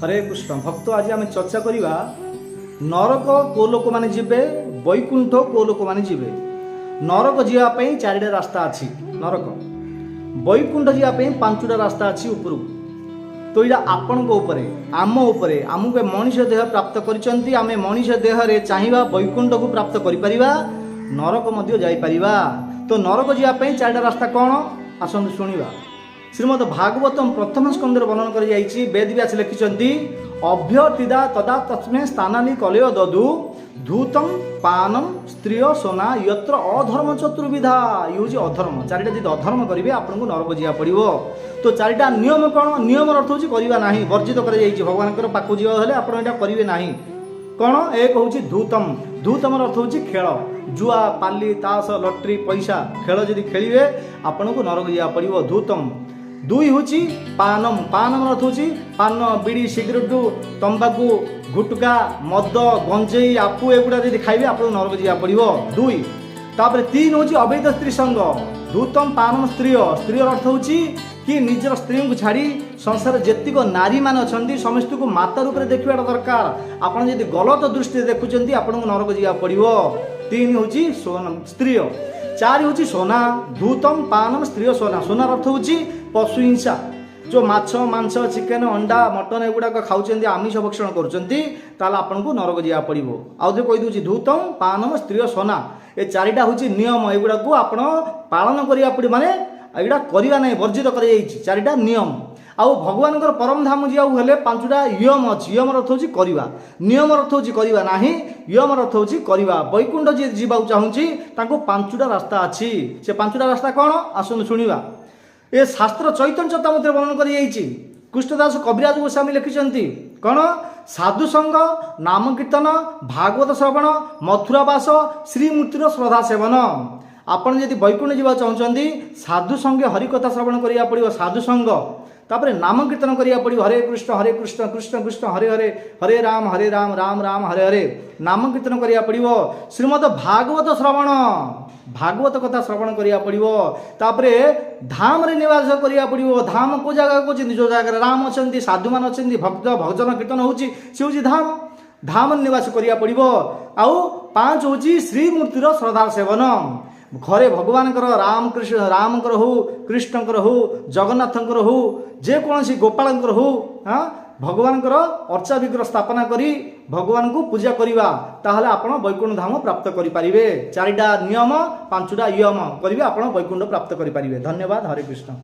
हरे कृष्ण भक्त आज आम चर्चा करवा नरक को लोक मैंने जीवे वैकुंठ को लोक मैंने जीवे। नरक जावाई चारिटा रास्ता अच्छी नरक वैकुंठ जावाई पांचटा रास्ता अच्छी ऊपर तो यहाँ आपण आम उपरे आमको मनीष देह प्राप्त कर आम मनीष देह चाहिए वैकुंठ को प्राप्त कर नरक जाइपर। तो नरक जावाई चारिटा रास्ता कौन आसतु शुणा। श्रीमद भागवतम प्रथम स्कंदर वर्णन कर वेद व्यास लिखिं अभ्यतिदा तदा तस्में स्थानी कलय ददु धूतम पानम स्त्रिय सोना यत्र अधर्म चतुर्विधा यूज अधर्म चारिटा जी अधर्म करेंगे आपको नरक जा पड़ो। तो चारिटा नियम कौन नियम अर्थ हूँ करना वर्जित कर भगवान पाक जाए आप करेंगे ना कौन। एक हूँ धूतम धूतम अर्थ हूँ खेल जुआ पाली ताश लटरी पैसा खेल जदि खेलिए आपन को नरक जा पड़ो धूतम। दुई हूँ पानम पानम अर्थ हूँ पान बीड़ी सिगरेट तंबाकू गुटका मद गंजेई आपू एगुड़ा यदि खाइबे आपको नरक जा पड़ो दुई। तापर तीन हूँ अवैध स्त्री संग धूतम पानम स्त्री स्त्री अर्थ हूँ कि निजर स्त्री को छाड़ी संसार जेतिक नारी मान अच्छा समस्त को माता रूप में देखा दरकार। आपड़ जब गलत दृष्टि देखुं आपको नरक जा पड़ो। तीन हूँ स्त्री चार हूँ सोना धूतम पानम स्त्री सोना सोना अर्थ हूँ पशु हिंसा जो माछ मांस चिकेन अंडा मटन एगुड़ाक खाऊँ आमिष भक्षण करूँ नरक जा पड़ो। आउ थे कहीदे धूतम पानम स्त्री सोना ये चारिटा हूँ नियम एगुड़ा को आप पालन करा पड़े माने एगुड़ा करवा ना वर्जित कर चारिटा नियम। आउ भगवान परम धाम जाऊ हेले पांचटा यम अच्छी यम अर्थ हूँ करवा नियम अर्थ हूँ करवा ना यम अर्थ हूँ करवा। वैकुंठ जी जावाक चाहूँगी पांचटा रास्ता अच्छी से पांचटा रास्ता कौन आसतु शुणा। ये शास्त्र चैतन्य चेतामृत वर्णन कर कृष्णदास कविराज गोस्वामी लिखिं कौन साधु संग नाम कीर्तन भागवत श्रवण मथुरावास श्रीमूर्तिर श्रद्धा सेवन। आपड़ जब वैकुंठ जावा चाहते साधु संगे हरिकथा श्रवण करा पड़ो साधु संग तापर नाम कीर्तन करा पड़ो हरे कृष्ण कृष्ण कृष्ण हरे हरे हरे राम राम राम हरे हरे नाम कीर्तन करा पड़ो। श्रीमद भागवत श्रवण भागवत कथा श्रवण करा पड़ो। तापर धाम रे निवास करा पड़ो धाम को जगह को जो जगह राम अच्छा साधु मान अच्छा भक्त भजन कीर्तन होची धाम धाम निवास करा पड़ो। आउ पांच हूँ श्रीमूर्तिर श्रद्धा सेवन घरे भगवान राम कृष्ण रामकर हो कृष्णकर हो जगन्नाथंकर हो जेकोसी गोपालंकर हो हाँ भगवान अर्चा विग्रह स्थापना करी भगवान को पूजा करवा ताहले आपण वैकुंठ धाम प्राप्त करें। चारिटा नियम पांचटा यम करेंगे आप वैकुंठ प्राप्त करें। धन्यवाद। हरे कृष्ण।